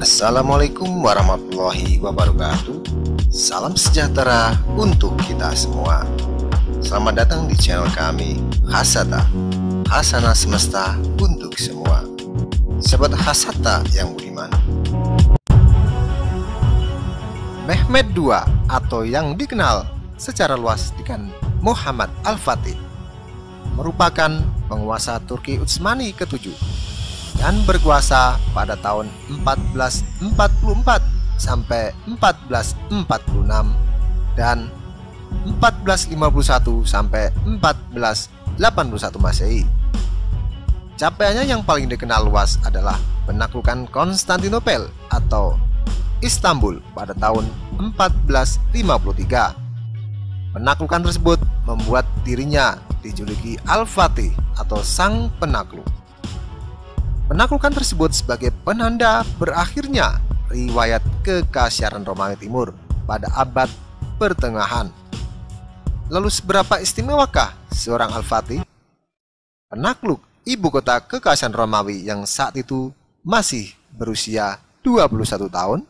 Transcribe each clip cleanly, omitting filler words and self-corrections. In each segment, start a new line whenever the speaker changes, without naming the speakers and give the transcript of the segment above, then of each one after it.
Assalamualaikum warahmatullahi wabarakatuh. Salam sejahtera untuk kita semua. Selamat datang di channel kami, Hasata, Hasanah Semesta untuk semua. Sahabat Hasata yang budiman, Mehmed II atau yang dikenal secara luas dengan Muhammad Al-Fatih merupakan penguasa Turki Utsmani ke-7 dan berkuasa pada tahun 1444 sampai 1446 dan 1451 sampai 1481 Masehi. Capaiannya yang paling dikenal luas adalah penaklukan Konstantinopel atau Istanbul pada tahun 1453. Penaklukan tersebut membuat dirinya dijuluki Al-Fatih atau Sang Penakluk. Penaklukan tersebut sebagai penanda berakhirnya riwayat kekaisaran Romawi Timur pada abad pertengahan. Lalu seberapa istimewakah seorang Al-Fatih, penakluk ibu kota kekaisaran Romawi yang saat itu masih berusia 21 tahun?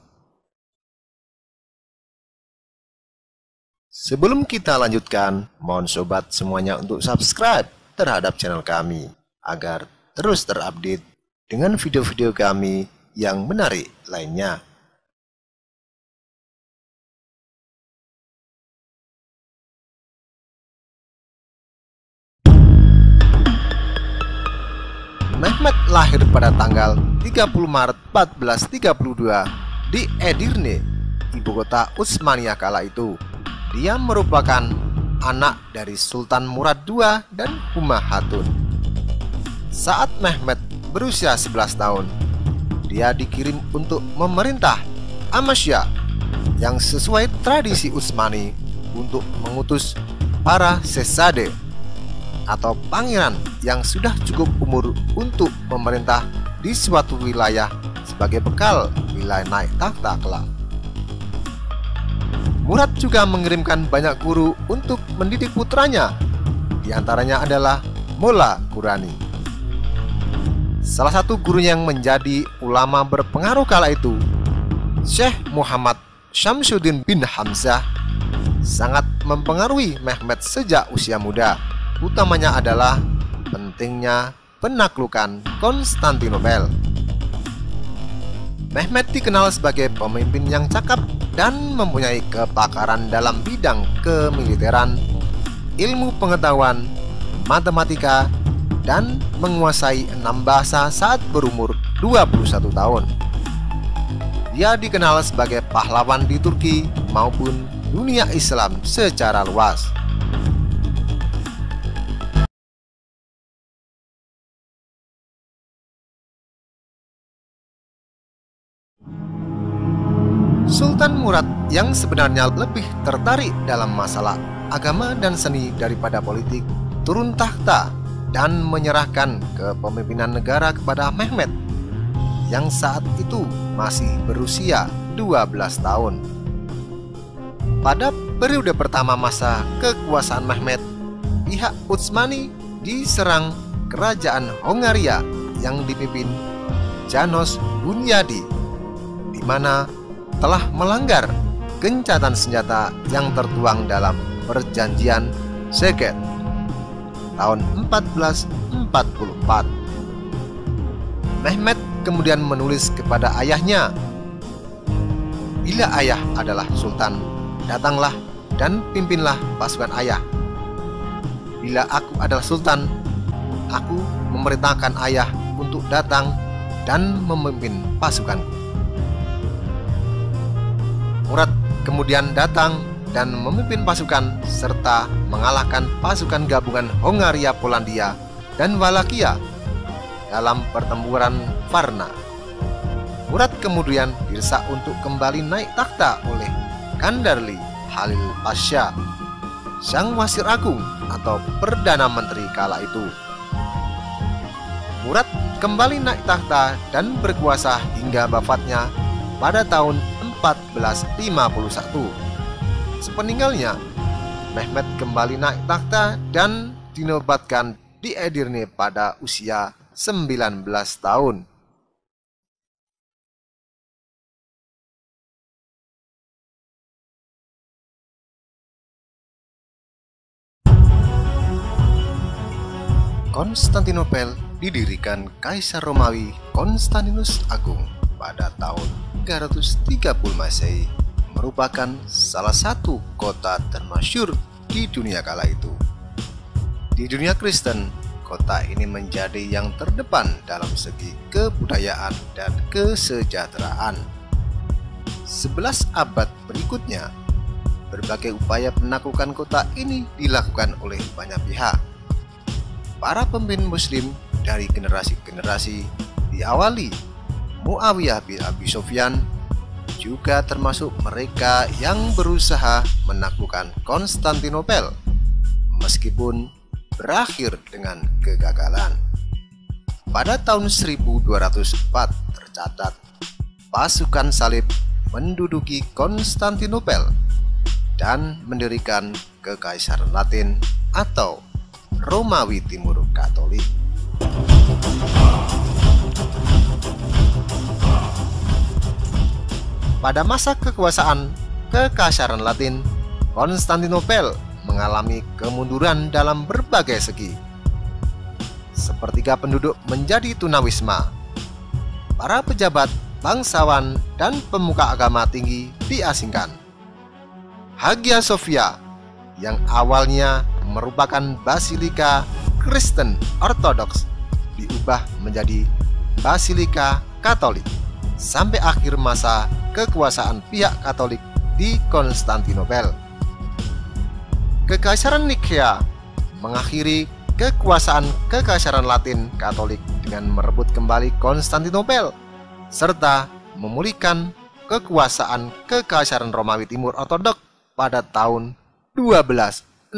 Sebelum kita lanjutkan, mohon sobat semuanya untuk subscribe terhadap channel kami agar terus terupdate dengan video-video kami yang menarik lainnya. Mehmed lahir pada tanggal 30 Maret 1432 di Edirne, ibu kota Utsmaniyah kala itu. Dia merupakan anak dari Sultan Murad II dan Humayun Hatun. Saat Mehmed berusia 11 tahun, dia dikirim untuk memerintah Amasya yang sesuai tradisi Utsmani untuk mengutus para sesade atau pangeran yang sudah cukup umur untuk memerintah di suatu wilayah sebagai bekal wilayah naik takhta kelak. Murad juga mengirimkan banyak guru untuk mendidik putranya, di antaranya adalah Molla Qurani. Salah satu gurunya yang menjadi ulama berpengaruh kala itu, Syekh Muhammad Syamsuddin bin Hamzah, sangat mempengaruhi Mehmed sejak usia muda. Utamanya adalah pentingnya penaklukan Konstantinopel. Mehmed dikenal sebagai pemimpin yang cakap dan mempunyai kepakaran dalam bidang kemiliteran, ilmu pengetahuan, matematika, dan menguasai 6 bahasa saat berumur 21 tahun. Dia dikenal sebagai pahlawan di Turki maupun dunia Islam secara luas. Sultan Murad yang sebenarnya lebih tertarik dalam masalah agama dan seni daripada politik, turun takhta dan menyerahkan kepemimpinan negara kepada Mehmed yang saat itu masih berusia 12 tahun. Pada periode pertama masa kekuasaan Mehmed, pihak Utsmani diserang kerajaan Hongaria yang dipimpin Janos Hunyadi, di mana telah melanggar gencatan senjata yang tertuang dalam perjanjian Szeged tahun 1444. Mehmed kemudian menulis kepada ayahnya, "Bila ayah adalah sultan, datanglah dan pimpinlah pasukan ayah. Bila aku adalah sultan, aku memerintahkan ayah untuk datang dan memimpin pasukanku." Murad kemudian datang dan memimpin pasukan serta mengalahkan pasukan gabungan Hongaria, Polandia, dan Walakia dalam pertempuran Varna. Murad kemudian didesak untuk kembali naik takhta oleh Kandarli Halil Pasha, sang wasir agung atau perdana menteri kala itu. Murad kembali naik takhta dan berkuasa hingga wafatnya pada tahun 1451. Sepeninggalnya, Mehmed kembali naik takhta dan dinobatkan di Edirne pada usia 19 tahun. Konstantinopel didirikan Kaisar Romawi Konstantinus Agung pada tahun 330 Masehi, merupakan salah satu kota termasyhur di dunia kala itu. Di dunia Kristen, kota ini menjadi yang terdepan dalam segi kebudayaan dan kesejahteraan. 11 abad berikutnya, berbagai upaya penaklukan kota ini dilakukan oleh banyak pihak. Para pemimpin Muslim dari generasi-generasi diawali Muawiyah bin Abi Sufyan, juga termasuk mereka yang berusaha menaklukkan Konstantinopel, meskipun berakhir dengan kegagalan. Pada tahun 1204 tercatat pasukan salib menduduki Konstantinopel dan mendirikan Kekaisaran Latin atau Romawi Timur Katolik. Pada masa kekuasaan Kekaisaran Latin, Konstantinopel mengalami kemunduran dalam berbagai segi. Sepertiga penduduk menjadi tunawisma. Para pejabat, bangsawan, dan pemuka agama tinggi diasingkan. Hagia Sophia yang awalnya merupakan basilika Kristen Ortodoks diubah menjadi basilika Katolik sampai akhir masa kekuasaan pihak Katolik di Konstantinopel. Kekaisaran Nikaia mengakhiri kekuasaan Kekaisaran Latin Katolik dengan merebut kembali Konstantinopel serta memulihkan kekuasaan Kekaisaran Romawi Timur Ortodoks pada tahun 1261.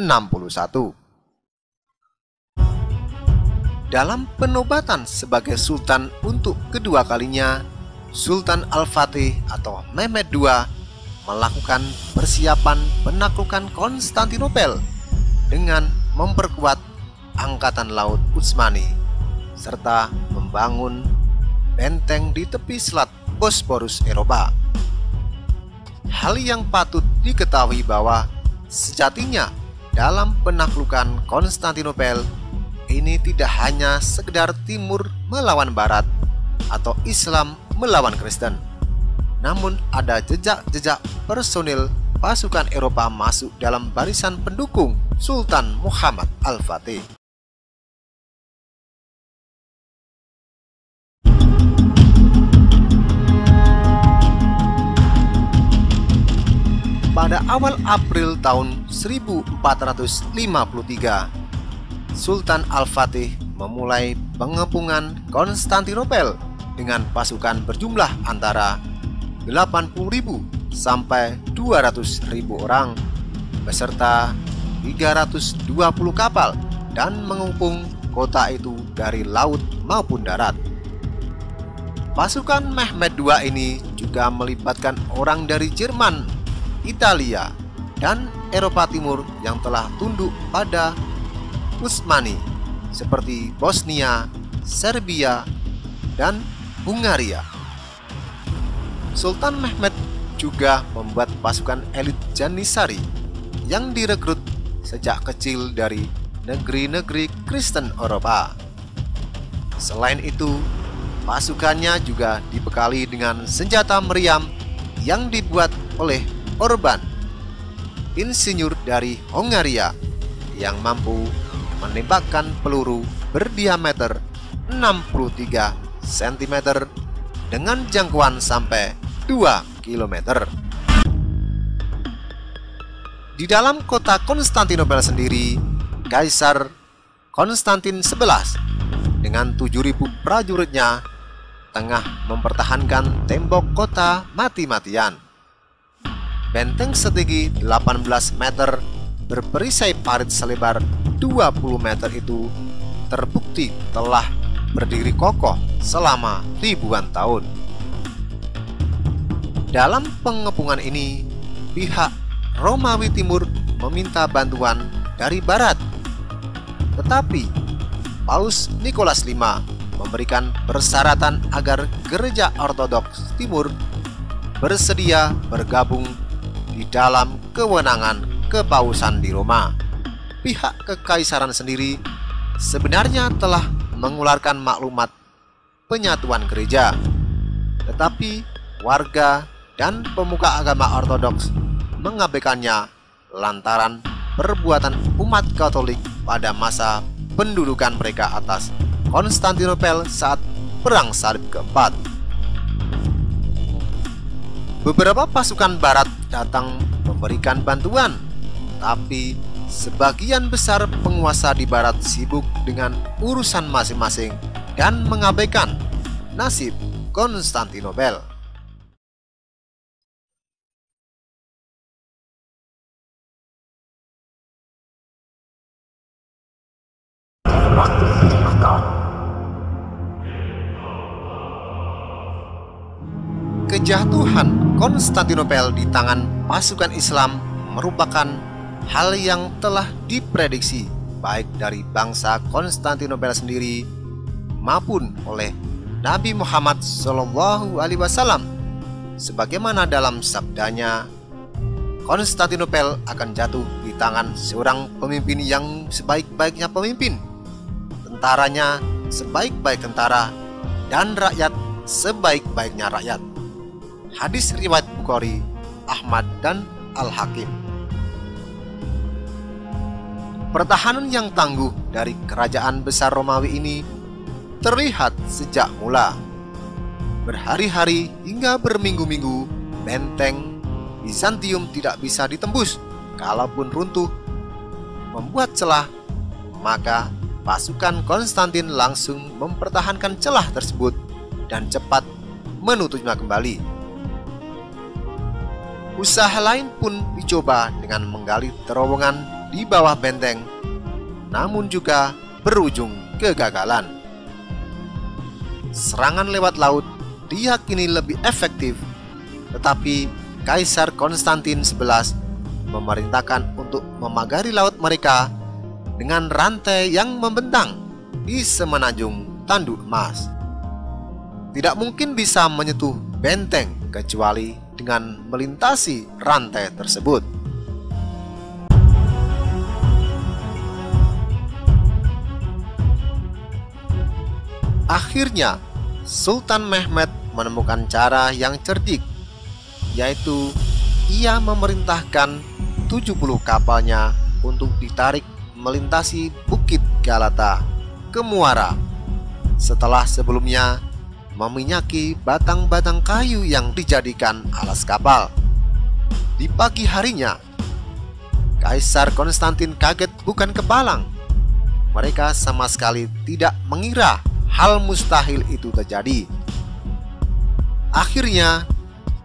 Dalam penobatan sebagai sultan untuk kedua kalinya, Sultan Al-Fatih atau Mehmed II melakukan persiapan penaklukan Konstantinopel dengan memperkuat Angkatan Laut Utsmani serta membangun benteng di tepi selat Bosporus Eropa. Hal yang patut diketahui bahwa sejatinya dalam penaklukan Konstantinopel ini tidak hanya sekedar Timur melawan Barat atau Islam melawan Kristen, namun ada jejak-jejak personil pasukan Eropa masuk dalam barisan pendukung Sultan Muhammad Al-Fatih. Pada awal April tahun 1453, Sultan Al-Fatih memulai pengepungan Konstantinopel dengan pasukan berjumlah antara 80.000 sampai 200.000 orang beserta 320 kapal dan mengepung kota itu dari laut maupun darat. Pasukan Mehmed II ini juga melibatkan orang dari Jerman, Italia, dan Eropa Timur yang telah tunduk pada Utsmani seperti Bosnia, Serbia, dan Hungaria. Sultan Mehmed juga membuat pasukan elit Janissary yang direkrut sejak kecil dari negeri-negeri Kristen Eropa. Selain itu, pasukannya juga dibekali dengan senjata meriam yang dibuat oleh Orban, insinyur dari Hungaria, yang mampu menembakkan peluru berdiameter 63 cm dengan jangkauan sampai 2 km. Di dalam kota Konstantinopel sendiri, Kaisar Konstantin XI dengan 7.000 prajuritnya tengah mempertahankan tembok kota mati-matian. Benteng setinggi 18 meter berperisai parit selebar 20 meter itu terbukti telah berdiri kokoh selama ribuan tahun. Dalam pengepungan ini, pihak Romawi Timur meminta bantuan dari Barat. Tetapi Paus Nikolas V memberikan persyaratan agar Gereja Ortodoks Timur bersedia bergabung di dalam kewenangan kepausan di Roma. Pihak kekaisaran sendiri sebenarnya telah mengeluarkan maklumat penyatuan gereja, tetapi warga dan pemuka agama Ortodoks mengabaikannya lantaran perbuatan umat Katolik pada masa pendudukan mereka atas Konstantinopel saat Perang Salib keempat. Beberapa pasukan barat datang memberikan bantuan, tapi sebagian besar penguasa di barat sibuk dengan urusan masing-masing dan mengabaikan nasib Konstantinopel. Kejatuhan Konstantinopel di tangan pasukan Islam merupakan hal yang telah diprediksi baik dari bangsa Konstantinopel sendiri maupun oleh Nabi Muhammad SAW. Sebagaimana dalam sabdanya, Konstantinopel akan jatuh di tangan seorang pemimpin yang sebaik-baiknya pemimpin, tentaranya sebaik-baik tentara, dan rakyat sebaik-baiknya rakyat. Hadis riwayat Bukhari, Ahmad, dan Al-Hakim. Pertahanan yang tangguh dari kerajaan besar Romawi ini terlihat sejak mula. Berhari-hari hingga berminggu-minggu, benteng Bizantium tidak bisa ditembus. Kalaupun runtuh, membuat celah, maka pasukan Konstantin langsung mempertahankan celah tersebut dan cepat menutupnya kembali. Usaha lain pun dicoba dengan menggali terowongan di bawah benteng, namun juga berujung kegagalan. Serangan lewat laut diyakini lebih efektif, tetapi Kaisar Konstantin XI memerintahkan untuk memagari laut mereka dengan rantai yang membentang di semenanjung Tanduk Emas. Tidak mungkin bisa menyentuh benteng kecuali dengan melintasi rantai tersebut. Akhirnya, Sultan Mehmed menemukan cara yang cerdik, yaitu ia memerintahkan 70 kapalnya untuk ditarik melintasi Bukit Galata ke muara, setelah sebelumnya meminyaki batang-batang kayu yang dijadikan alas kapal. Di pagi harinya, Kaisar Konstantin kaget bukan kepalang. Mereka sama sekali tidak mengira hal mustahil itu terjadi. Akhirnya,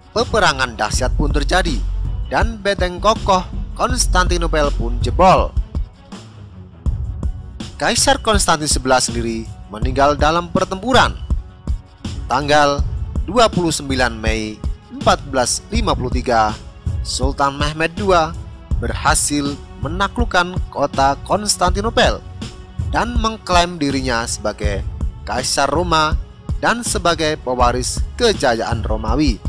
peperangan dahsyat pun terjadi dan benteng kokoh Konstantinopel pun jebol. Kaisar Konstantin XI sendiri meninggal dalam pertempuran. Tanggal 29 Mei 1453, Sultan Mehmed II berhasil menaklukkan kota Konstantinopel dan mengklaim dirinya sebagai Kaisar Roma dan sebagai pewaris kejayaan Romawi.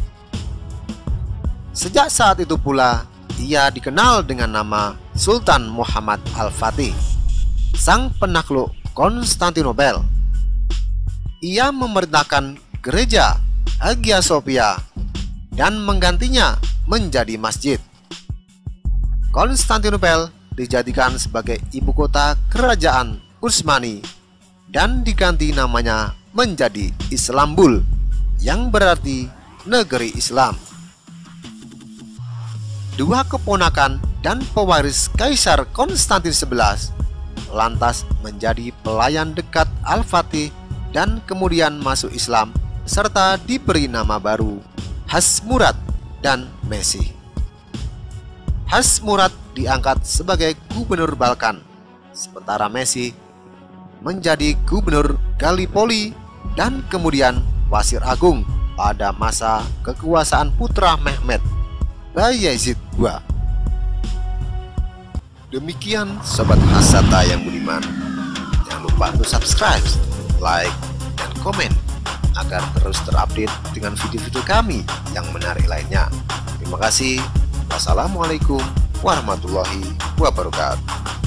Sejak saat itu pula, ia dikenal dengan nama Sultan Muhammad Al-Fatih, sang penakluk Konstantinopel. Ia memerintahkan gereja Hagia Sophia dan menggantinya menjadi masjid. Konstantinopel dijadikan sebagai ibu kota kerajaan Utsmani dan diganti namanya menjadi Istanbul, yang berarti negeri Islam. Dua keponakan dan pewaris Kaisar Konstantin XI lantas menjadi pelayan dekat Al-Fatih dan kemudian masuk Islam serta diberi nama baru Hasmurad dan Mesih. Hasmurad diangkat sebagai gubernur Balkan, sementara Mesih menjadi gubernur Gallipoli dan kemudian Wasir Agung pada masa kekuasaan putra Mehmed, Bayezid II. Demikian Sobat Hasata yang budiman. Jangan lupa untuk subscribe, like, dan komen agar terus terupdate dengan video-video kami yang menarik lainnya. Terima kasih. Wassalamualaikum warahmatullahi wabarakatuh.